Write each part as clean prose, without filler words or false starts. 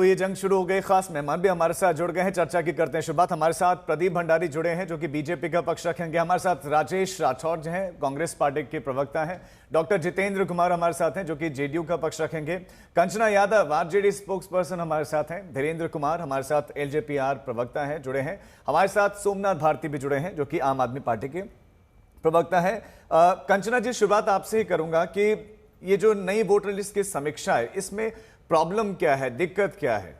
तो ये जंग शुरू हो गई। खास मेहमान भी हमारे साथ जुड़ गए हैं, चर्चा की करते हैं शुरुआत। हमारे साथ प्रदीप भंडारी जुड़े हैं जो कि बीजेपी का पक्ष रखेंगे। हमारे साथ राजेश राठौर जो हैं, कांग्रेस पार्टी के प्रवक्ता हैं। डॉक्टर जितेंद्र कुमार हमारे साथ हैं जो कि जेडीयू का पक्ष रखेंगे। Kanchana Yadav RJD spokes person हमारे साथ हैं। धीरेन्द्र कुमार हमारे साथ एलजेपीआर प्रवक्ता हैं, जुड़े हैं। हमारे साथ सोमनाथ भारती भी जुड़े हैं जो कि आम आदमी पार्टी के प्रवक्ता है। कंचना जी, शुरुआत आपसे ही करूंगा कि ये जो नई वोटर लिस्ट की समीक्षा है, इसमें प्रॉब्लम क्या है, दिक्कत क्या है?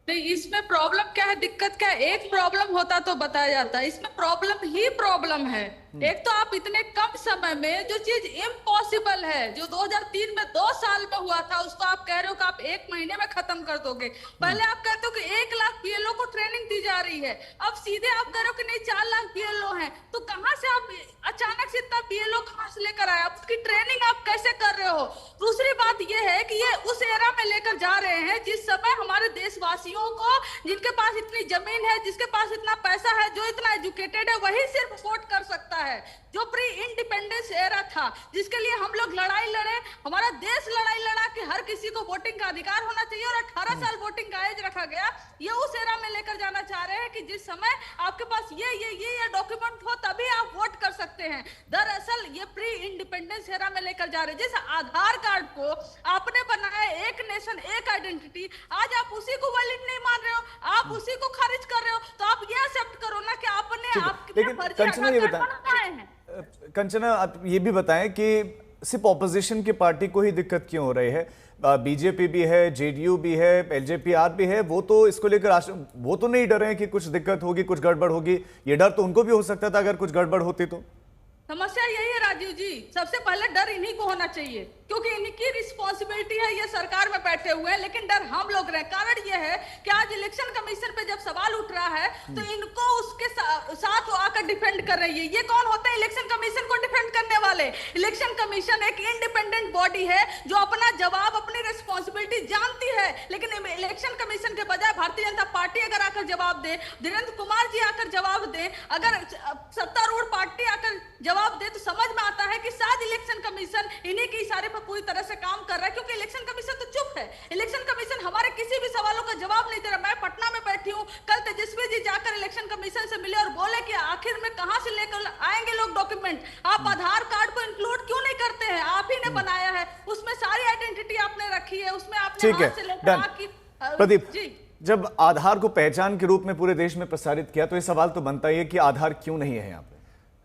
नहीं, इसमें प्रॉब्लम क्या है, दिक्कत क्या है? एक प्रॉब्लम होता तो बताया जाता है। इसमें प्रॉब्लम ही प्रॉब्लम है। एक तो आप इतने कम समय में जो चीज इम्पॉसिबल है, जो 2003 में 2 साल में हुआ था, उसको आप कह रहे हो कि आप 1 महीने में खत्म कर दोगे। पहले आप कहते हो कि 1 लाख पीएलओ को ट्रेनिंग दी जा रही है, अब सीधे आप कह रहे हो कि नहीं 4 लाख पीएलओ हैं। तो कहां से आप अचानक से इतना पीएलओ कहां से लेकर आए? आप उसकी ट्रेनिंग आप कैसे कर रहे हो? दूसरी बात यह है कि ये उस एरा में लेकर जा रहे हैं जिस समय हमारे देशवासियों को, जिनके पास इतनी जमीन है, जिसके पास इतना पैसा है, जो इतना एजुकेटेड है, वही सिर्फ वोट कर सकता है। जो प्री इंडिपेंडेंस एरा था, जिसके लिए हम लोग लड़ाई लड़े, हमारा देश लड़ाई लड़ा कि हर किसी को वोटिंग का अधिकार होना चाहिए और 18 साल वोटिंग का एज रखा गया, ये उस एरा में लेकर जाना चाह रहे हैं कि जिस समय आपके पास ये डॉक्यूमेंट हो तभी आप वोट कर सकते हैं। दरअसल ये प्री इंडिपेंडेंस एरा में लेकर जा रहे हैं। जिस आधार कार्ड को आपने बनाया, एक नेशन एक आइडेंटिटी, आज आप उसी को वैलिड नहीं मान रहे हो, आप उसी को खारिज कर रहे हो। तो आप ये एक्सेप्ट करो ना कि आपने कंचना, आप ये भी बताएं कि सिर्फ ऑपोजिशन की पार्टी को ही दिक्कत क्यों हो रही है? बीजेपी भी है, जेडीयू भी है, एलजेपीआर भी है, वो तो इसको लेकर वो तो नहीं डरे हैं कि कुछ दिक्कत होगी, कुछ गड़बड़ होगी। ये डर तो उनको भी हो सकता था अगर कुछ गड़बड़ होती तो। समस्या यही है राजीव जी, सबसे पहले डर इन्हीं को होना चाहिए क्योंकि इनकी रिस्पॉन्सिबिलिटी है, ये सरकार में बैठे हुए हैं, लेकिन डर हम लोग रहे। कारण ये है कि आज इलेक्शन कमीशन पे जब सवाल उठ रहा है तो इनको उसके साथ आकर डिफेंड कर रही है। ये कौन होते हैं इलेक्शन कमीशन को डिफेंड करने वाले? इलेक्शन कमीशन एक इंडिपेंडेंट बॉडी है जो अपना जवाब, अपनी रिस्पॉन्सिबिलिटी जानती है, लेकिन इलेक्शन कमीशन के बजाय भारतीय जनता पार्टी अगर आकर जवाब दे, धीरेन्द्र कुमार जी आकर जवाब दे, अगर सत्तारूढ़ पार्टी आकर जवाब दे, तो समझ में आता है कि शायद इलेक्शन कमीशन इन्हीं के इशारे पर पूरी तरह से काम कर रहा है। क्योंकि इलेक्शन कमीशन तो चुप है, इलेक्शन कमीशन हमारे किसी भी सवालों का जवाब नहीं दे रहा। मैं पटना में बैठी हूँ, कल तेजस्वी जी जाकर इलेक्शन कमीशन से मिले और बोले कि आखिर में कहां से लेकर आएंगे लोग डॉक्यूमेंट? आप आधार कार्ड को इंक्लूड क्यों नहीं करते हैं? आप ही ने बनाया है, उसमें सारी आइडेंटिटी आपने रखी है, उसमें आपने हाथ से लेकर प्रदीप जी, जब आधार को पहचान के रूप में पूरे देश में प्रसारित किया तो ये सवाल तो बनता ही है कि आधार क्यों नहीं है यहाँ पे?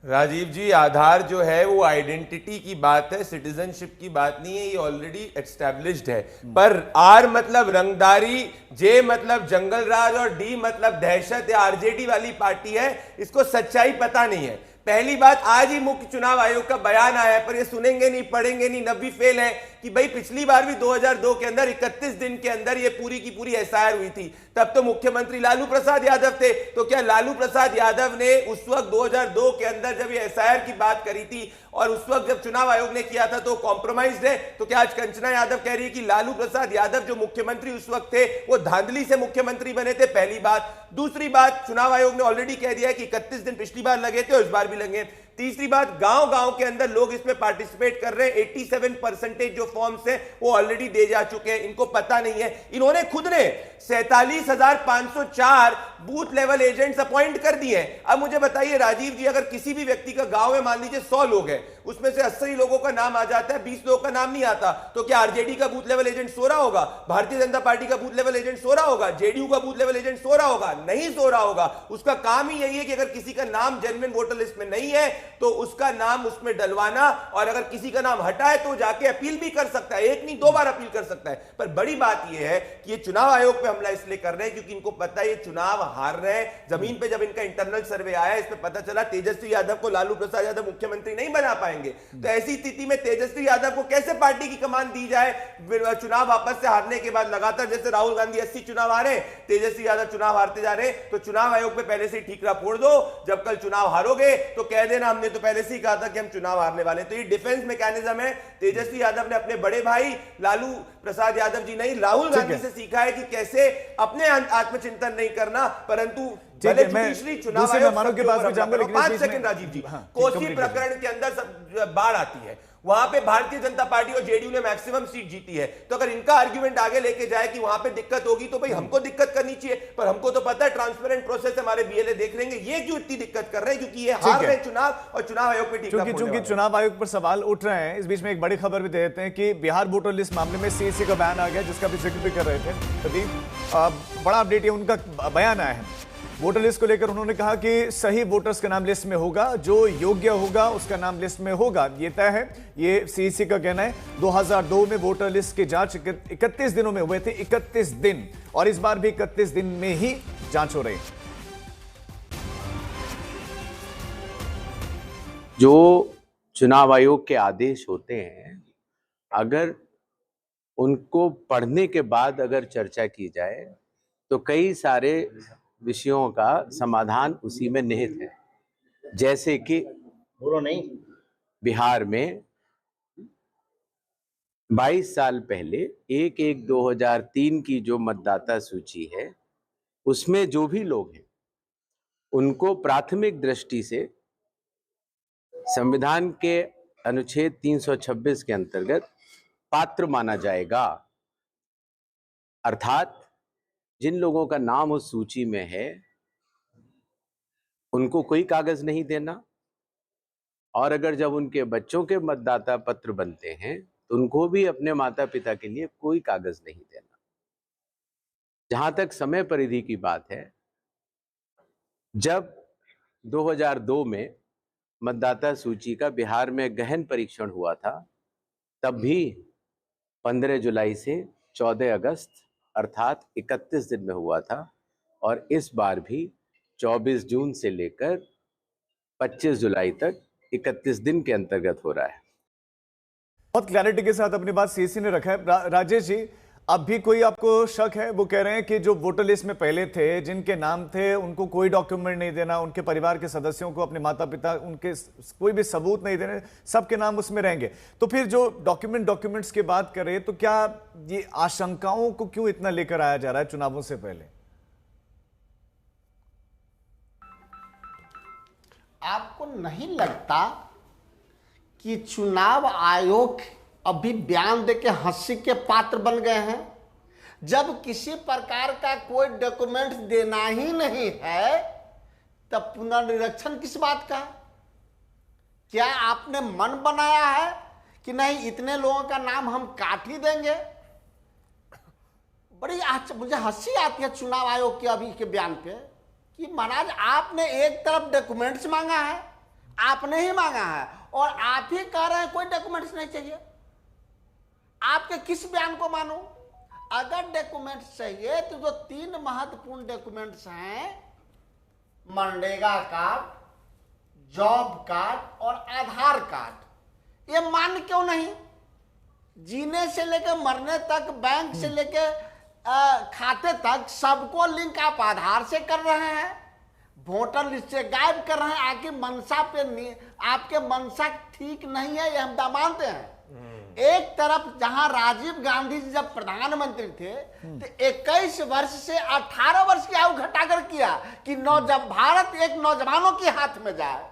राजीव जी, आधार जो है वो आइडेंटिटी की बात है, सिटीजनशिप की बात नहीं है। ये ऑलरेडी एस्टैब्लिश्ड है। पर आर मतलब रंगदारी, जे मतलब जंगल राज और डी मतलब दहशत या आरजेडी वाली पार्टी है, इसको सच्चाई पता नहीं है। पहली बात, आज ही मुख्य चुनाव आयोग का बयान आया है, पर ये सुनेंगे नहीं, पढ़ेंगे नहीं, नब्बी फेल है कि भाई पिछली बार भी 2002 के अंदर 31 दिन के अंदर ये पूरी की पूरी एसआईआर हुई थी। तब तो मुख्यमंत्री लालू प्रसाद यादव थे। तो क्या लालू प्रसाद यादव ने उस वक्त 2002 के अंदर जब ये एसआईआर की बात करी थी और उस वक्त जब चुनाव आयोग ने किया था तो कॉम्प्रोमाइज्ड है? तो क्या आज कंचना यादव कह रही है कि लालू प्रसाद यादव जो मुख्यमंत्री उस वक्त थे वो धांधली से मुख्यमंत्री बने थे? पहली बात। दूसरी बात, चुनाव आयोग ने ऑलरेडी कह दिया है कि 31 दिन पिछली बार लगे थे और इस बार भी लगे। तीसरी बात, गांव-गांव के अंदर लोग इसमें पार्टिसिपेट कर रहे हैं। 87% जो फॉर्म्स हैं वो ऑलरेडी दे जा चुके हैं। इनको पता नहीं है, इन्होंने खुद ने 47,504 बूथ लेवल एजेंट्स अपॉइंट कर दिए हैं। अब मुझे बताइए राजीव जी, अगर किसी भी व्यक्ति का गांव में मान लीजिए 100 लोग हैं, उसमें से 80 लोगों का नाम आ जाता है, 20 लोगों का नाम नहीं आता, तो क्या आरजेडी का बूथ लेवल एजेंट सो रहा होगा? भारतीय जनता पार्टी का बूथ लेवल एजेंट सो रहा होगा? जेडीयू का बूथ लेवल एजेंट सो रहा होगा? नहीं सो रहा होगा। उसका काम ही यही है कि अगर किसी का नाम जेन्युइन वोटर लिस्ट में नहीं है तो उसका नाम उसमें डलवाना, और अगर किसी का नाम हटा है तो जाके अपील भी कर सकता है, एक नहीं 2 बार अपील कर सकता है। पर बड़ी बात यह है कि ये चुनाव आयोग पे हमला इसलिए कर रहे हैं क्योंकि इनको पता है ये चुनाव हार रहे हैं। जमीन पे जब इनका इंटरनल सर्वे आया, इसमें पता चला तेजस्वी यादव को लालू प्रसाद यादव मुख्यमंत्री नहीं बना पाएंगे। तो ऐसी स्थिति में तेजस्वी यादव को कैसे पार्टी की कमान दी जाए? चुनाव वापस से हारने के बाद लगातार, जैसे राहुल गांधी 80 चुनाव हारे, तेजस्वी यादव चुनाव हारते जा रहे, तो चुनाव आयोग पे पहले से ठीकरा फोड़ दो। जब कल चुनाव हारोगे तो कह देना हमने तो पहले से ही कहा था कि हम चुनाव हारने वाले। तो ये डिफेंस मैकेनिज्म है। तेजस्वी यादव ने अपने बड़े भाई लालू प्रसाद यादव जी नहीं, राहुल गांधी से सीखा है कि कैसे अपने आत्मचिंतन नहीं करना, परंतु चुनाव आयोग के पास 5 सेकंड राजीव जी, कोसी प्रकरण के अंदर सब बाढ़ आती है, वहां पे भारतीय जनता पार्टी और जेडीयू ने मैक्सिमम सीट जीती है। तो अगर इनका आर्ग्यूमेंट आगे लेके जाए कि वहां पे दिक्कत होगी तो भाई हमको दिक्कत करनी चाहिए, पर हमको तो पता है ट्रांसपेरेंट प्रोसेस हमारे बीएलए देख लेंगे। ये क्यों इतनी दिक्कत कर रहे हैं? क्योंकि ये हार रहे चुनाव और चुनाव आयोग पे टीका। चूंकि चुनाव आयोग पर सवाल उठ रहे हैं, इस बीच में एक बड़ी खबर भी दे देते हैं कि बिहार वोटर लिस्ट मामले में सीईसी का बयान आ गया, जिसका भी जिक्र भी कर रहे थे प्रदीप। बड़ा अपडेट ये उनका बयान आया है वोटर लिस्ट को लेकर। उन्होंने कहा कि सही वोटर्स का नाम लिस्ट में होगा, जो योग्य होगा उसका नाम लिस्ट में होगा, ये तय है। ये सीईसी का कहना है। 2002 में वोटर लिस्ट की जांच 31 दिनों में हुए थे, 31 दिन, और इस बार भी 31 दिन में ही जांच हो रही है। जो चुनाव आयोग के आदेश होते हैं, अगर उनको पढ़ने के बाद अगर चर्चा की जाए तो कई सारे विषयों का समाधान उसी में निहित है। जैसे कि बिहार में 22 साल पहले 1/1/2003 की जो मतदाता सूची है, उसमें जो भी लोग हैं उनको प्राथमिक दृष्टि से संविधान के अनुच्छेद 326 के अंतर्गत पात्र माना जाएगा। अर्थात जिन लोगों का नाम उस सूची में है उनको कोई कागज नहीं देना, और अगर जब उनके बच्चों के मतदाता पत्र बनते हैं तो उनको भी अपने माता पिता के लिए कोई कागज नहीं देना। जहां तक समय परिधि की बात है, जब 2002 में मतदाता सूची का बिहार में गहन परीक्षण हुआ था, तब भी 15 जुलाई से 14 अगस्त अर्थात 31 दिन में हुआ था, और इस बार भी 24 जून से लेकर 25 जुलाई तक 31 दिन के अंतर्गत हो रहा है। बहुत क्लैरिटी के साथ अपनी बात सीईसी ने रखा है। राजेश जी, अब भी कोई आपको शक है? वो कह रहे हैं कि जो वोटर लिस्ट में पहले थे, जिनके नाम थे, उनको कोई डॉक्यूमेंट नहीं देना, उनके परिवार के सदस्यों को, अपने माता पिता, उनके कोई भी सबूत नहीं देने, सबके नाम उसमें रहेंगे। तो फिर जो डॉक्यूमेंट्स की बात करें तो क्या ये आशंकाओं को क्यों इतना लेकर आया जा रहा है चुनावों से पहले? आपको नहीं लगता कि चुनाव आयोग अभी बयान देके हंसी के पात्र बन गए हैं? जब किसी प्रकार का कोई डॉक्यूमेंट देना ही नहीं है तब पुनर्निरीक्षण किस बात का? क्या आपने मन बनाया है कि नहीं इतने लोगों का नाम हम काट ही देंगे? बड़ी मुझे हंसी आती है चुनाव आयोग के अभी के बयान पे कि महाराज आपने एक तरफ डॉक्यूमेंट्स मांगा है, आपने ही मांगा है, और आप ही कह रहे हैं कोई डॉक्यूमेंट्स नहीं चाहिए। आपके किस बयान को मानूं? अगर डॉक्यूमेंट्स चाहिए तो जो 3 महत्वपूर्ण डॉक्यूमेंट्स हैं, मनरेगा कार्ड, जॉब कार्ड और आधार कार्ड, ये मान क्यों नहीं? जीने से लेकर मरने तक, बैंक से लेकर खाते तक सबको लिंक आप आधार से कर रहे हैं, वोटर लिस्ट से गायब कर रहे हैं। आखिर मनसा पे आपके मनसा ठीक नहीं है, ये हम मानते हैं। एक तरफ जहां राजीव गांधी जी जब प्रधानमंत्री थे तो 21 वर्ष से 18 वर्ष की आयु घटाकर किया कि भारत एक नौजवानों के हाथ में जाए,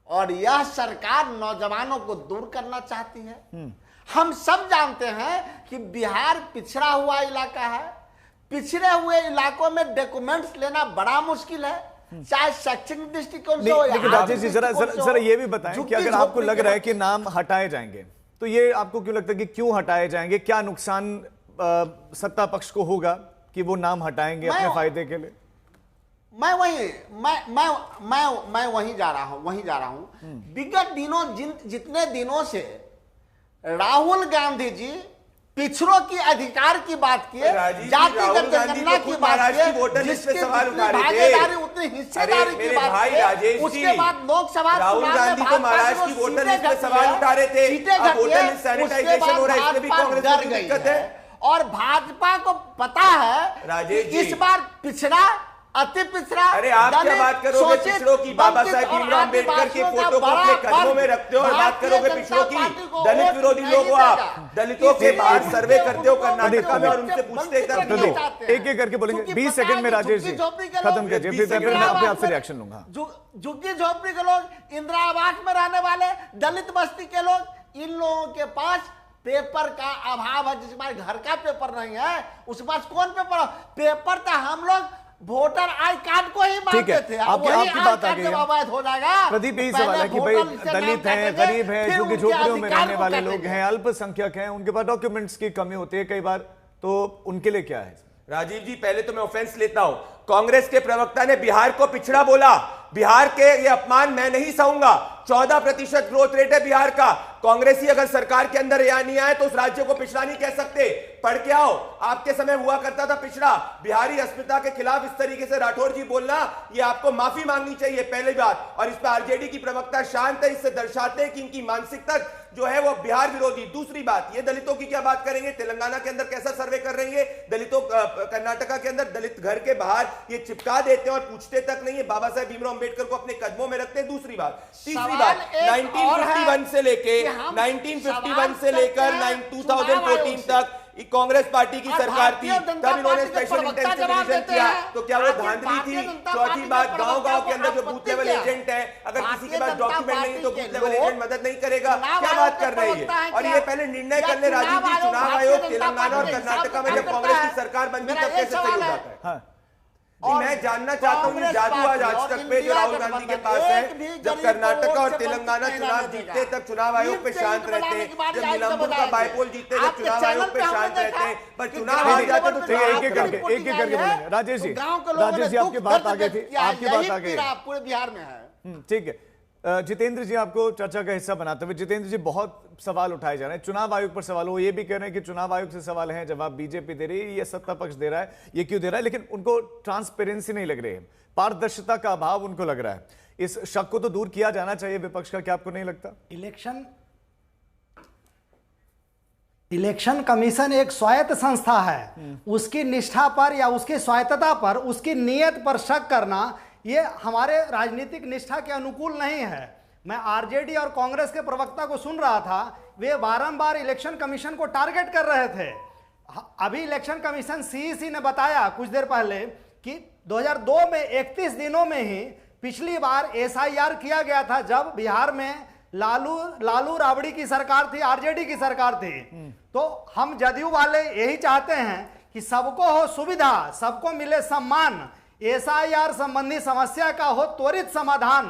और यह सरकार नौजवानों को दूर करना चाहती है। हम सब जानते हैं कि बिहार पिछड़ा हुआ इलाका है। पिछड़े हुए इलाकों में डॉक्यूमेंट्स लेना बड़ा मुश्किल है, चाहे शैक्षणिक दृष्टिकोण से हो या राजेश जी, जरा ये भी बताएं कि अगर आपको लग रहा है कि नाम हटाए जाएंगे तो ये आपको क्यों लगता है कि क्यों हटाए जाएंगे? क्या नुकसान सत्ता पक्ष को होगा कि वो नाम हटाएंगे अपने फायदे के लिए? मैं वहीं जा रहा हूं। विगत दिनों जितने दिनों से राहुल गांधी जी पिछड़ों की अधिकार की बात किए, जातिगत जनगणना की बात किए, जिसकी भागीदारी उतनी हिस्सेदारी की बात किए, उसके बाद लोकसभा चुनाव में भाजपा की सीटें सवाल उठा रहे थे, उसके बाद भाजपा डर गई है, और भाजपा को पता है कि इस बार पिछड़ा, अति पिछड़ा। अरे आप क्या बात करोगे पिछड़ों की? बाबा साहेब भीमराव अम्बेडकर के फोटो को अपने कदमों में रखते हो और बात करोगे पिछड़ों की? दलित विरोधी लोग हो आप। दलितों के बाहर सर्वे करते हो कर्नाटक में और उनसे पूछते एक एक करके बोलेंगे। 20 सेकंड में राजेश जी खत्म कीजिए, फिर मैं आपसे रिएक्शन लूंगा। झुग्गी झोपड़ी के लोग, इंदिरा आवास में रहने वाले, दलित बस्ती के लोग, इन लोगों के पास पेपर का अभाव है। जिसके पास घर का पेपर नहीं है उसके पास कौन पेपर था। हम लोग वोटर आई कार्ड को ही मानते थे। आपकी बात आ गई जब अवैध हो जाएगा। प्रदीप, यही सवाल है कि भाई दलित हैं, गरीब हैं, जो कि झोपड़ियों में रहने वाले लोग हैं, अल्पसंख्यक हैं, उनके पास डॉक्यूमेंट्स की कमी होती है कई बार, तो उनके लिए क्या है? राजीव जी, पहले तो मैं ऑफेंस लेता हूं। कांग्रेस के प्रवक्ता ने बिहार को पिछड़ा बोला। बिहार के ये अपमान मैं नहीं सहूंगा। 14% ग्रोथ रेट है बिहार का। कांग्रेसी अगर सरकार के अंदर या नहीं आए तो उस राज्य को पिछड़ा नहीं कह सकते। पढ़ के आओ, आपके समय हुआ करता था पिछड़ा। बिहारी अस्मिता के खिलाफ इस तरीके से राठौर जी बोलना, ये आपको माफी मांगनी चाहिए, पहली बात। और इस पर आरजेडी की प्रवक्ता शांत है, इससे दर्शाते हैं कि इनकी मानसिकता जो है वो बिहार विरोधी। दूसरी बात, ये दलितों की क्या बात करेंगे? तेलंगाना के अंदर कैसा सर्वे कर रही है दलितों, कर्नाटका के अंदर दलित घर के बाहर ये चिपका देते हैं और पूछते तक नहीं है। बाबा साहेब भीमराव अंबेडकर को अपने कदमों में रखते हैं। दूसरी बात, तीसरी बात, 1951 से लेके 2014 तक कांग्रेस पार्टी की सरकार थी, तब इन्होंने स्पेशल इंटेंसिव डिवीजन किया, तो क्या वो धांधली थी? चौथी बात, गांव-गांव के अंदर जो बूथ लेवल एजेंट है, अगर किसी के पास डॉक्यूमेंट नहीं तो बूथ लेवल एजेंट मदद नहीं करेगा। क्या बात कर रही है? और ये पहले निर्णय कर ले राजीव जी, चुनाव आयोग तेलंगाना और कर्नाटका में जब कांग्रेस की सरकार बनती तब कैसे सही हो जाता है? मैं जानना चाहता हूं, ये जादू आज तक पे जो राहुल गांधी के पास है, जब कर्नाटका और तेलंगाना चुनाव जीतते तब चुनाव आयोग पे शांत रहते हैं, जब नीलमपुर का बाइपोल जीतते जब चुनाव आयोग पे शांत रहते हैं, पर चुनाव आ जाते तो एक एक करके बोलेंगे। राजेश जी आपकी बात आ गई थी, आपकी बात आ गई, पूरे बिहार में है। ठीक है। जितेंद्र जी, आपको चर्चा का हिस्सा बनाते हुए, जितेंद्र जी, बहुत सवाल उठाए जा रहे हैं चुनाव आयोग पर। सवाल वो ये भी कह रहे हैं कि चुनाव आयोग से सवाल है, जवाब बीजेपी दे रही है, ये सत्ता पक्ष दे रहा है, ये क्यों दे रहा है? लेकिन उनको ट्रांसपेरेंसी नहीं लग रही है, पारदर्शिता का अभाव उनको लग रहा है। इस शक को तो दूर किया जाना चाहिए विपक्ष का, क्या आपको नहीं लगता? इलेक्शन कमीशन एक स्वायत्त संस्था है, उसकी निष्ठा पर या उसकी स्वायत्तता पर, उसकी नीयत पर शक करना ये हमारे राजनीतिक निष्ठा के अनुकूल नहीं है। मैं आरजेडी और कांग्रेस के प्रवक्ता को सुन रहा था, वे बारंबार इलेक्शन कमीशन को टारगेट कर रहे थे। अभी इलेक्शन कमीशन सीईसी ने बताया कुछ देर पहले कि 2002 में 31 दिनों में ही पिछली बार एसआईआर किया गया था, जब बिहार में लालू राबड़ी की सरकार थी, आरजेडी की सरकार थी। तो हम जदयू वाले यही चाहते हैं कि सबको हो सुविधा, सबको मिले सम्मान, एसआईआर संबंधी समस्या का हो त्वरित समाधान।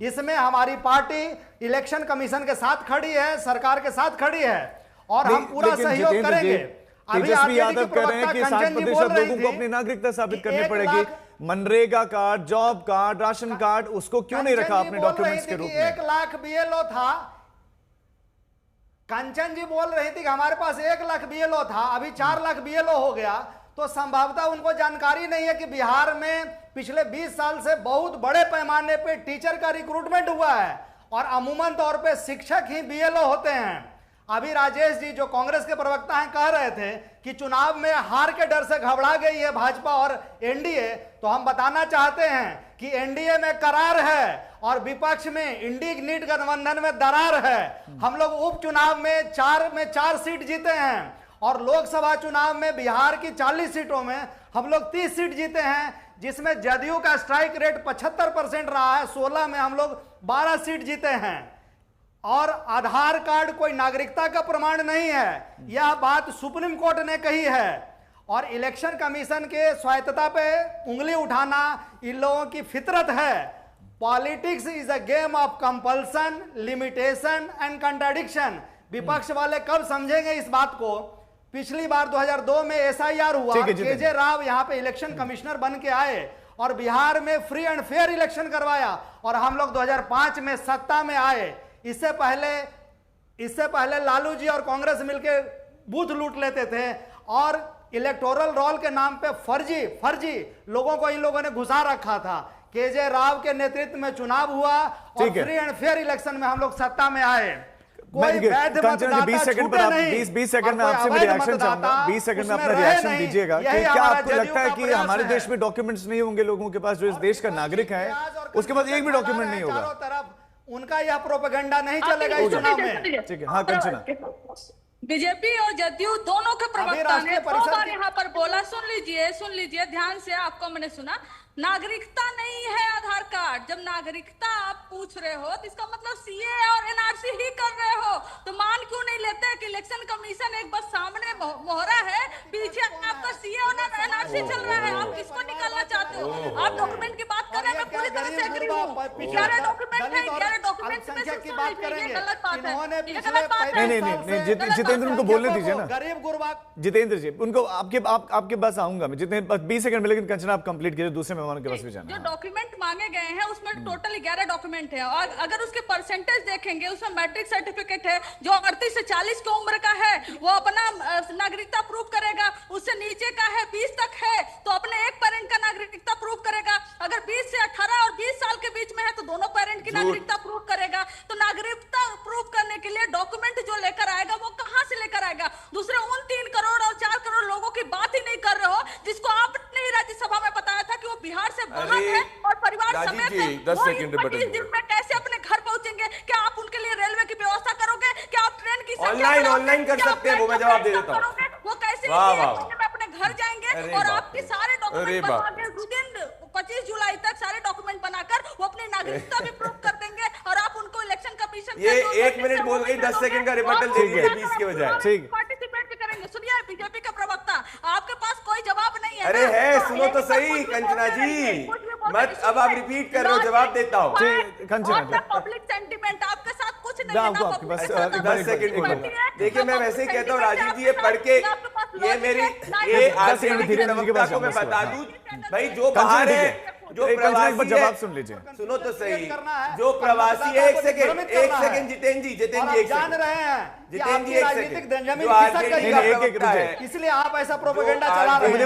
इसमें हमारी पार्टी इलेक्शन कमीशन के साथ खड़ी है, सरकार के साथ खड़ी है और हम पूरा सहयोग करेंगे। तेजस्वी यादव कह रहे हैं कि 60% लोगों को अपनी नागरिकता साबित करनी पड़ेगी। MNREGA card, job card, ration card, उसको क्यों नहीं रखा अपने डॉक्यूमेंट्स के रूप में? 1 लाख बीएलओ था, कंचन जी बोल रही थी कि हमारे पास 1 लाख बीएलओ था, अभी 4 लाख बीएलओ हो गया। तो संभवतः उनको जानकारी नहीं है कि बिहार में पिछले 20 साल से बहुत बड़े पैमाने पे टीचर का रिक्रूटमेंट हुआ है और अमूमन तौर पे शिक्षक ही बीएलओ होते हैं। अभी राजेश जी जो कांग्रेस के प्रवक्ता हैं कह रहे थे कि चुनाव में हार के डर से घबरा गई है भाजपा और एनडीए, तो हम बताना चाहते हैं कि एनडीए में करार है और विपक्ष में इंडी नीट गठबंधन में दरार है। हम लोग उपचुनाव में 4 सीट जीते हैं और लोकसभा चुनाव में बिहार की 40 सीटों में हम लोग 30 सीट जीते हैं, जिसमें जदयू का स्ट्राइक रेट 75% रहा है। 16 में हम लोग 12 सीट जीते हैं। और आधार कार्ड कोई नागरिकता का प्रमाण नहीं है, यह बात सुप्रीम कोर्ट ने कही है। और इलेक्शन कमीशन के स्वायत्तता पे उंगली उठाना इन लोगों की फितरत है। Politics is a game of compulsion, limitation and contradiction. विपक्ष वाले कब समझेंगे इस बात को? पिछली बार 2002 में एसआईआर हुआ, केजे राव यहां पे इलेक्शन कमिश्नर बन के आए और बिहार में फ्री एंड फेयर इलेक्शन करवाया और हम लोग 2005 में सत्ता में आए। इससे पहले लालू जी और कांग्रेस मिलकर बूथ लूट लेते थे और इलेक्टोरल रोल के नाम पे फर्जी लोगों को इन लोगों ने घुसा रखा था। केजे राव के नेतृत्व में चुनाव हुआ और फ्री एंड फेयर इलेक्शन में हम लोग सत्ता में आए। 20 सेकंड में आपसे मैं रिएक्शन चाहूंगा, 20 सेकंड में अपना रिएक्शन दीजिएगा कि क्या आपको लगता है कि हमारे देश में डॉक्यूमेंट्स नहीं होंगे लोगों के पास जो इस देश का नागरिक है, उसके पास एक भी डॉक्यूमेंट नहीं होगा? चारों तरफ उनका यह प्रोपेगेंडा नहीं चलेगा इस चुनाव में। ठीक है, हाँ कंचना। बीजेपी और जदयू दोनों के प्रवक्ता ने 2 बार यहाँ पर बोला, सुन लीजिए ध्यान से, आपको मैंने सुना। नागरिकता नहीं है आधार कार्ड। जब नागरिकता आप पूछ रहे हो तो इसका मतलब सीए और एनआरसी ही कर रहे हो। तो मान क्यों नहीं लेते कि इलेक्शन कमीशन एक बस सामने मोहरा है, पीछे आपका सीए और एनआरसी चल रहा है। आप किसको निकालना चाहते हो? आप डॉक्यूमेंट की बात कर रहे हैं, मैं पूरी तरह से एग्री हूं। 11 डॉक्यूमेंट है, 11 डॉक्यूमेंट में से की बात करेंगे। गलत बात है, इन्होंने ये गलत बात है। नहीं, जितेंद्र उनको बोलने दीजिए ना। गरीब गुरबा जितेंद्र जी, उनको आपके पास आऊंगा मैं, जितने 20 सेकंड में, लेकिन कंचना आप कंप्लीट कीजिए, दूसरे मेहमानों के पास भी जाना जो है। डॉक्यूमेंट मांगे गए हैं उसमें टोटल 11 डॉक्यूमेंट है, और अगर उसके परसेंटेज देखेंगे उसमें मैट्रिक सर्टिफिकेट है जो 38 से 40 की उम्र का है, वो अपना नागरिकता प्रूव करेगा। उससे नीचे का है 20 तक है तो अपने एक पेरेंट का नागरिकता प्रूव करेगा। अगर 20 से 18 और 20 साल के बीच में है तो दोनों पेरेंट की नागरिकता प्रूव करेगा। तो नागरिकता प्रूव करने के लिए डॉक्यूमेंट जो लेकर आएगा वो कहां से लेकर आएगा? दूसरे उन 3 करोड़ और 4 करोड़ लोगों की बात ही नहीं कर रहे हो जिसको आपने ही राज्यसभा में बताया था कि वो बिहार से बाहर है और परिवार समेत है। 10 सेकंड 25 दिन में कैसे अपने घर पहुंचेंगे? क्या आप उनके लिए रेलवे की व्यवस्था करोगे? क्या आप ट्रेन की ऑनलाइन कर सकते हैं, वो मैं जवाब दे देता हूँ। वो कैसे वाह, वाह, में अपने घर जाएंगे अरे और बाप आपके रे। सारे अरे डॉक्यूमेंट बाप बनवा के विदिन 25 जुलाई तक सारे डॉक्यूमेंट बनाकर वो अपनी नागरिकता भी प्रूव कर देंगे और आप उनको इलेक्शन कमीशन ये 1 मिनट बोल गई, 10 सेकंड का रिबटल दे दीजिए 20 के बजाय। ठीक। पार्टिसिपेट भी करेंगे। सुनिए बीजेपी का प्रवक्ता, आपके पास कोई जवाब नहीं है। अरे ना? है, तो सुनो तो एक सही कुछ भी कंचना बोलते जी, रहेंगे, कुछ भी बोलते मत रहेंगे। अब आप रिपीट कर रहे हो, जवाब देता हूँ। जी, कंचना जी। पब्लिक सेंटिमेंट आपके साथ कुछ नहीं ना, है। आपको ना आपके पास, public अच्छा, sentiment 10 सेकंड एक बोलो। मिनट। देखिए मैं वैसे ही कहता हूँ sentiment राजीव जी, आपके ये पढ़ के पास, आपके पास ये logic मेरी है, ये logic है। आरजेडी के धीरेन्द्र जी के प्रवक्ता पास को मैं जाऊंगा बता इसके दूं, भाई जो कंचना बाहर जी है, के- जो एक कंचना एक बार प्रवासी जवाब है, सुन लीजिए। सुनो तो सही, करना है। जो प्रवासी है, एक सेकंड भ्रमित करना है। जितेंद्र जी, और जितेंद्र आप जी एक जान सेकंड, रहे हैं कि जितेंद्र जी आपकी एक राजनीतिक सेकंड, जमीन जो खिसक आरजेडी गई का है। एक- एक प्रवक्ता रुकिए। है, इसलिए आप ऐसा प्रोपेगेंडा जो चला रहे हैं।